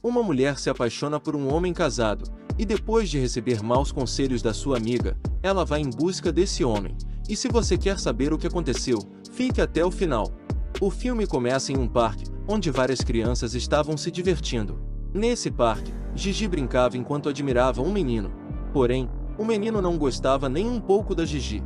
Uma mulher se apaixona por um homem casado, e depois de receber maus conselhos da sua amiga, ela vai em busca desse homem. E se você quer saber o que aconteceu, fique até o final. O filme começa em um parque, onde várias crianças estavam se divertindo. Nesse parque, Gigi brincava enquanto admirava um menino. Porém, o menino não gostava nem um pouco da Gigi.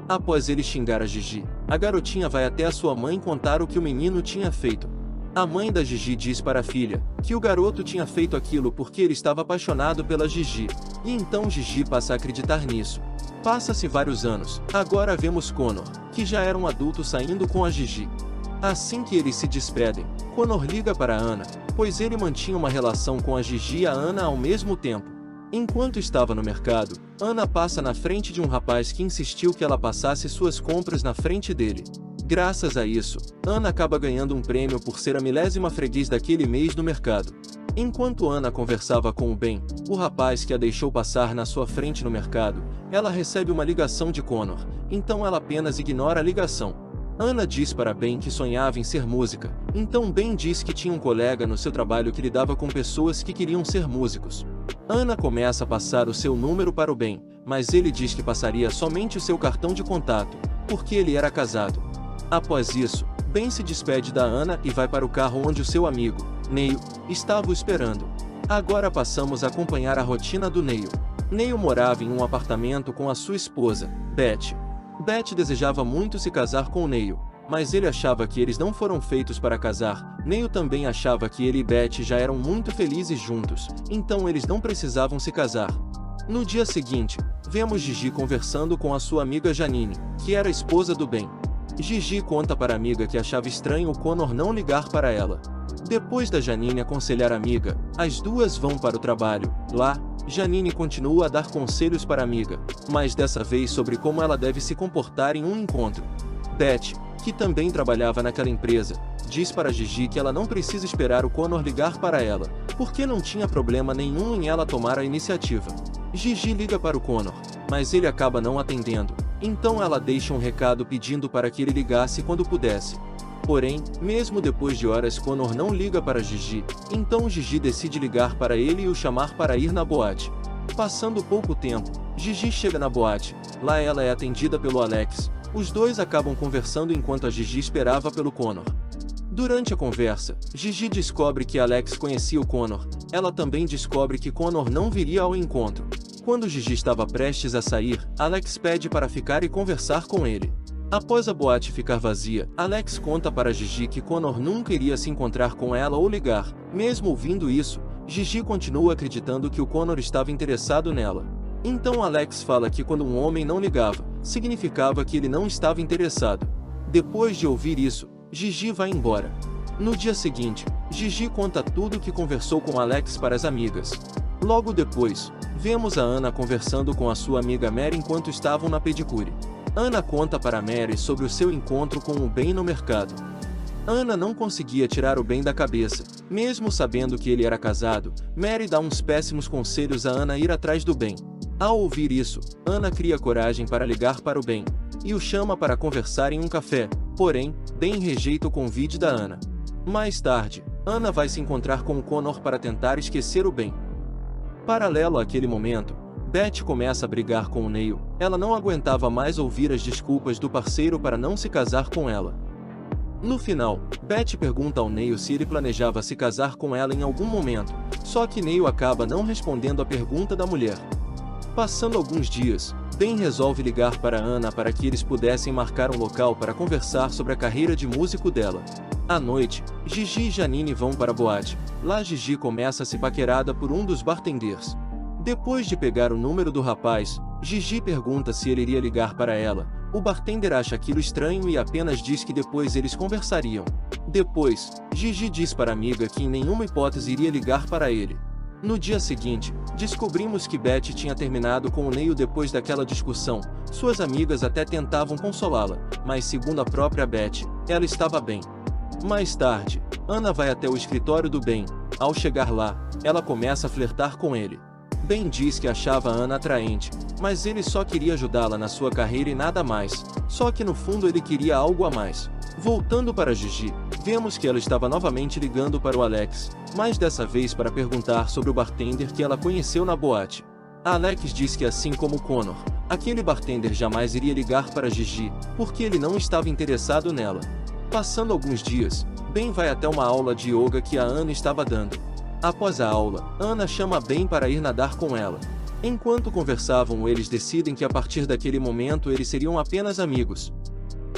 Após ele xingar a Gigi, a garotinha vai até a sua mãe contar o que o menino tinha feito. A mãe da Gigi diz para a filha que o garoto tinha feito aquilo porque ele estava apaixonado pela Gigi, e então Gigi passa a acreditar nisso. Passa-se vários anos, agora vemos Connor, que já era um adulto saindo com a Gigi. Assim que eles se despedem, Connor liga para Ana, pois ele mantinha uma relação com a Gigi e a Ana ao mesmo tempo. Enquanto estava no mercado, Ana passa na frente de um rapaz que insistiu que ela passasse suas compras na frente dele. Graças a isso, Ana acaba ganhando um prêmio por ser a milésima freguês daquele mês no mercado. Enquanto Ana conversava com o Ben, o rapaz que a deixou passar na sua frente no mercado, ela recebe uma ligação de Connor, então ela apenas ignora a ligação. Ana diz para Ben que sonhava em ser música, então Ben diz que tinha um colega no seu trabalho que lidava com pessoas que queriam ser músicos. Ana começa a passar o seu número para o Ben, mas ele diz que passaria somente o seu cartão de contato, porque ele era casado. Após isso, Ben se despede da Ana e vai para o carro onde o seu amigo, Neil, estava o esperando. Agora passamos a acompanhar a rotina do Neil. Neil morava em um apartamento com a sua esposa, Beth. Beth desejava muito se casar com Neil, mas ele achava que eles não foram feitos para casar. Neil também achava que ele e Beth já eram muito felizes juntos, então eles não precisavam se casar. No dia seguinte, vemos Gigi conversando com a sua amiga Janine, que era a esposa do Ben. Gigi conta para a amiga que achava estranho o Connor não ligar para ela. Depois da Janine aconselhar a amiga, as duas vão para o trabalho. Lá, Janine continua a dar conselhos para a amiga, mas dessa vez sobre como ela deve se comportar em um encontro. Beth, que também trabalhava naquela empresa, diz para Gigi que ela não precisa esperar o Connor ligar para ela, porque não tinha problema nenhum em ela tomar a iniciativa. Gigi liga para o Connor, mas ele acaba não atendendo, então ela deixa um recado pedindo para que ele ligasse quando pudesse. Porém, mesmo depois de horas Connor não liga para Gigi, então Gigi decide ligar para ele e o chamar para ir na boate. Passando pouco tempo, Gigi chega na boate, lá ela é atendida pelo Alex. Os dois acabam conversando enquanto a Gigi esperava pelo Connor. Durante a conversa, Gigi descobre que Alex conhecia o Connor, ela também descobre que Connor não viria ao encontro. Quando Gigi estava prestes a sair, Alex pede para ficar e conversar com ele. Após a boate ficar vazia, Alex conta para Gigi que Connor nunca iria se encontrar com ela ou ligar. Mesmo ouvindo isso, Gigi continua acreditando que o Connor estava interessado nela. Então Alex fala que quando um homem não ligava, significava que ele não estava interessado. Depois de ouvir isso, Gigi vai embora. No dia seguinte, Gigi conta tudo o que conversou com Alex para as amigas. Logo depois, vemos a Ana conversando com a sua amiga Mary enquanto estavam na pedicure. Ana conta para Mary sobre o seu encontro com o Ben no mercado. Ana não conseguia tirar o Ben da cabeça, mesmo sabendo que ele era casado. Mary dá uns péssimos conselhos a Ana ir atrás do Ben. Ao ouvir isso, Ana cria coragem para ligar para o Ben, e o chama para conversar em um café, porém, Ben rejeita o convite da Ana. Mais tarde, Ana vai se encontrar com o Connor para tentar esquecer o Ben. Paralelo àquele momento, Beth começa a brigar com o Neil. Ela não aguentava mais ouvir as desculpas do parceiro para não se casar com ela. No final, Beth pergunta ao Neil se ele planejava se casar com ela em algum momento, só que Neil acaba não respondendo a pergunta da mulher. Passando alguns dias, Ben resolve ligar para Ana para que eles pudessem marcar um local para conversar sobre a carreira de músico dela. À noite, Gigi e Janine vão para a boate. Lá Gigi começa a se paquerada por um dos bartenders. Depois de pegar o número do rapaz, Gigi pergunta se ele iria ligar para ela. O bartender acha aquilo estranho e apenas diz que depois eles conversariam. Depois, Gigi diz para a amiga que em nenhuma hipótese iria ligar para ele. No dia seguinte, descobrimos que Beth tinha terminado com o Neil depois daquela discussão. Suas amigas até tentavam consolá-la, mas segundo a própria Beth, ela estava bem. Mais tarde, Ana vai até o escritório do Ben. Ao chegar lá, ela começa a flertar com ele. Ben diz que achava Ana atraente, mas ele só queria ajudá-la na sua carreira e nada mais. Só que no fundo ele queria algo a mais. Voltando para Gigi, vemos que ela estava novamente ligando para o Alex, mas dessa vez para perguntar sobre o bartender que ela conheceu na boate. A Alex diz que assim como Connor, aquele bartender jamais iria ligar para Gigi, porque ele não estava interessado nela. Passando alguns dias, Ben vai até uma aula de yoga que a Anna estava dando. Após a aula, Anna chama Ben para ir nadar com ela. Enquanto conversavam, eles decidem que a partir daquele momento eles seriam apenas amigos.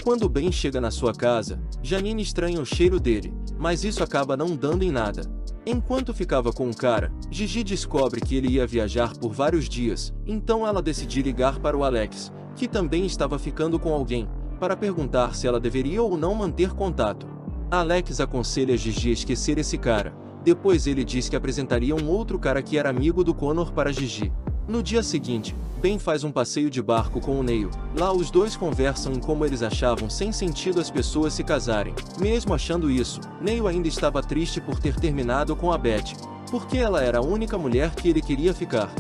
Quando Ben chega na sua casa, Janine estranha o cheiro dele, mas isso acaba não dando em nada. Enquanto ficava com o cara, Gigi descobre que ele ia viajar por vários dias, então ela decide ligar para o Alex, que também estava ficando com alguém, para perguntar se ela deveria ou não manter contato. Alex aconselha Gigi a esquecer esse cara, depois ele diz que apresentaria um outro cara que era amigo do Connor para Gigi. No dia seguinte, Ben faz um passeio de barco com o Neil. Lá os dois conversam em como eles achavam sem sentido as pessoas se casarem. Mesmo achando isso, Neil ainda estava triste por ter terminado com a Beth, porque ela era a única mulher que ele queria ficar.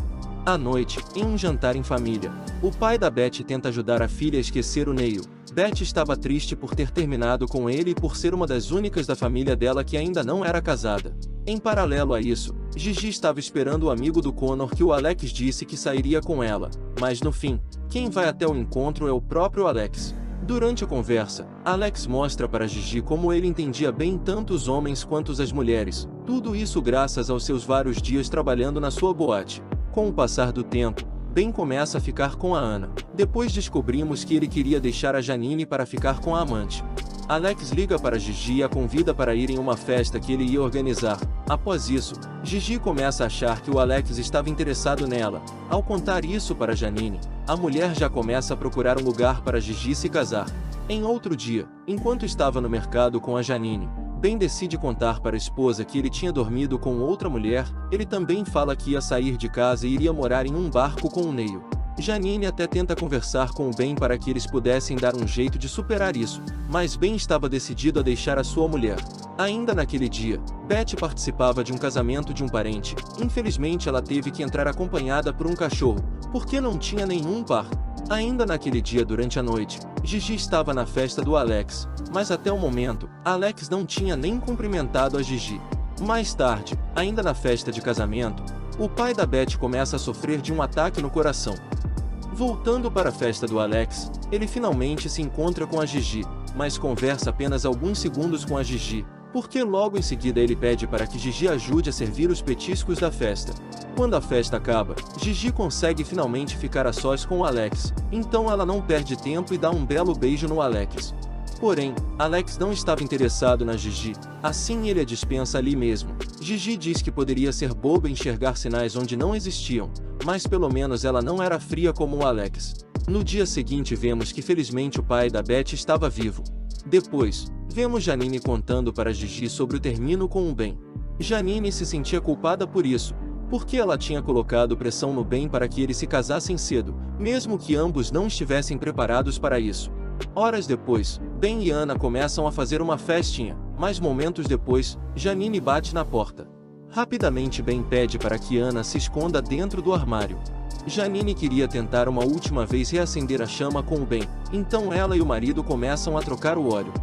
À noite, em um jantar em família, o pai da Beth tenta ajudar a filha a esquecer o Neil. Beth estava triste por ter terminado com ele e por ser uma das únicas da família dela que ainda não era casada. Em paralelo a isso, Gigi estava esperando o amigo do Connor que o Alex disse que sairia com ela, mas no fim, quem vai até o encontro é o próprio Alex. Durante a conversa, Alex mostra para Gigi como ele entendia bem tanto os homens quanto as mulheres, tudo isso graças aos seus vários dias trabalhando na sua boate. Com o passar do tempo, Ben começa a ficar com a Anna. Depois descobrimos que ele queria deixar a Janine para ficar com a amante. Alex liga para Gigi e a convida para ir em uma festa que ele ia organizar. Após isso, Gigi começa a achar que o Alex estava interessado nela. Ao contar isso para Janine, a mulher já começa a procurar um lugar para Gigi se casar. Em outro dia, enquanto estava no mercado com a Janine, Ben decide contar para a esposa que ele tinha dormido com outra mulher. Ele também fala que ia sair de casa e iria morar em um barco com o Neil. Janine até tenta conversar com o Ben para que eles pudessem dar um jeito de superar isso, mas Ben estava decidido a deixar a sua mulher. Ainda naquele dia, Beth participava de um casamento de um parente. Infelizmente ela teve que entrar acompanhada por um cachorro, porque não tinha nenhum par. Ainda naquele dia durante a noite, Gigi estava na festa do Alex, mas até o momento, Alex não tinha nem cumprimentado a Gigi. Mais tarde, ainda na festa de casamento, o pai da Beth começa a sofrer de um ataque no coração. Voltando para a festa do Alex, ele finalmente se encontra com a Gigi, mas conversa apenas alguns segundos com a Gigi, porque logo em seguida ele pede para que Gigi ajude a servir os petiscos da festa. Quando a festa acaba, Gigi consegue finalmente ficar a sós com o Alex, então ela não perde tempo e dá um belo beijo no Alex. Porém, Alex não estava interessado na Gigi, assim ele a dispensa ali mesmo. Gigi diz que poderia ser boba e enxergar sinais onde não existiam, mas pelo menos ela não era fria como o Alex. No dia seguinte vemos que felizmente o pai da Beth estava vivo. Depois, vemos Janine contando para Gigi sobre o término com o Ben. Janine se sentia culpada por isso, porque ela tinha colocado pressão no Ben para que eles se casassem cedo, mesmo que ambos não estivessem preparados para isso. Horas depois, Ben e Anna começam a fazer uma festinha, mas momentos depois, Janine bate na porta. Rapidamente Ben pede para que Anna se esconda dentro do armário. Janine queria tentar uma última vez reacender a chama com o Ben, então ela e o marido começam a trocar o óleo.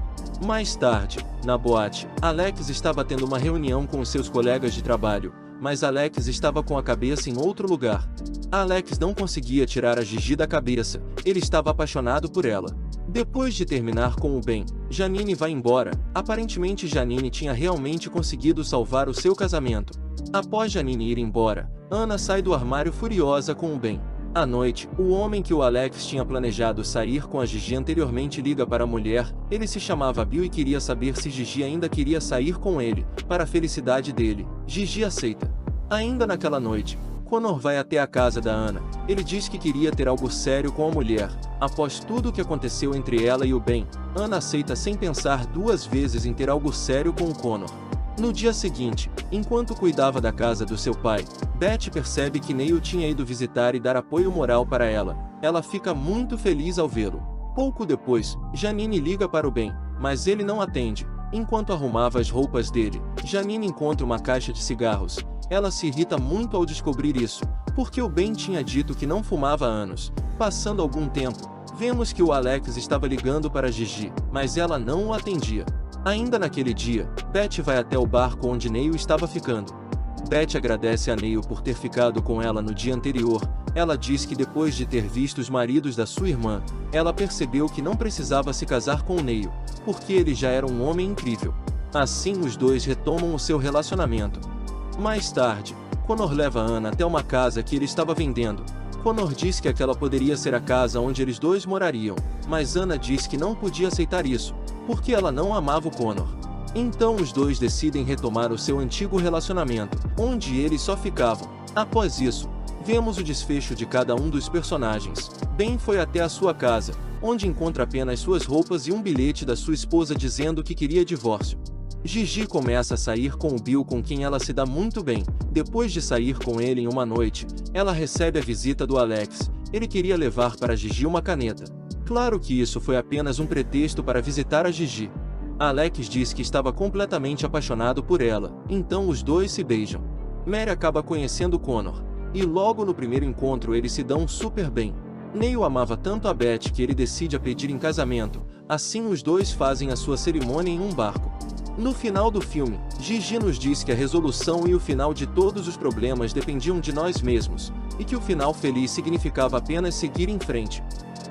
Mais tarde, na boate, Alex estava tendo uma reunião com os seus colegas de trabalho, mas Alex estava com a cabeça em outro lugar. Alex não conseguia tirar a Gigi da cabeça, ele estava apaixonado por ela. Depois de terminar com o Ben, Janine vai embora. Aparentemente Janine tinha realmente conseguido salvar o seu casamento. Após Janine ir embora, Anna sai do armário furiosa com o Ben. À noite, o homem que o Alex tinha planejado sair com a Gigi anteriormente liga para a mulher. Ele se chamava Bill e queria saber se Gigi ainda queria sair com ele. Para a felicidade dele, Gigi aceita. Ainda naquela noite, Connor vai até a casa da Anna. Ele diz que queria ter algo sério com a mulher. Após tudo o que aconteceu entre ela e o Ben, Anna aceita sem pensar duas vezes em ter algo sério com o Connor. No dia seguinte, enquanto cuidava da casa do seu pai, Beth percebe que Neil tinha ido visitar e dar apoio moral para ela. Ela fica muito feliz ao vê-lo. Pouco depois, Janine liga para o Ben, mas ele não atende. Enquanto arrumava as roupas dele, Janine encontra uma caixa de cigarros. Ela se irrita muito ao descobrir isso, porque o Ben tinha dito que não fumava há anos. Passando algum tempo, vemos que o Alex estava ligando para Gigi, mas ela não o atendia. Ainda naquele dia, Beth vai até o barco onde Neil estava ficando. Beth agradece a Neil por ter ficado com ela no dia anterior. Ela diz que depois de ter visto os maridos da sua irmã, ela percebeu que não precisava se casar com Neil, porque ele já era um homem incrível. Assim os dois retomam o seu relacionamento. Mais tarde, Connor leva Anna até uma casa que ele estava vendendo. Connor diz que aquela poderia ser a casa onde eles dois morariam, mas Anna diz que não podia aceitar isso, porque ela não amava o Connor. Então os dois decidem retomar o seu antigo relacionamento, onde eles só ficavam. Após isso, vemos o desfecho de cada um dos personagens. Ben foi até a sua casa, onde encontra apenas suas roupas e um bilhete da sua esposa dizendo que queria divórcio. Gigi começa a sair com o Bill, com quem ela se dá muito bem. Depois de sair com ele em uma noite, ela recebe a visita do Alex. Ele queria levar para Gigi uma caneta. Claro que isso foi apenas um pretexto para visitar a Gigi. Alex diz que estava completamente apaixonado por ela, então os dois se beijam. Mary acaba conhecendo Connor, e logo no primeiro encontro eles se dão super bem. Neil amava tanto a Beth que ele decide a pedir em casamento, assim os dois fazem a sua cerimônia em um barco. No final do filme, Gigi nos diz que a resolução e o final de todos os problemas dependiam de nós mesmos, e que o final feliz significava apenas seguir em frente.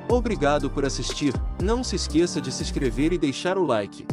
Obrigado por assistir, não se esqueça de se inscrever e deixar o like.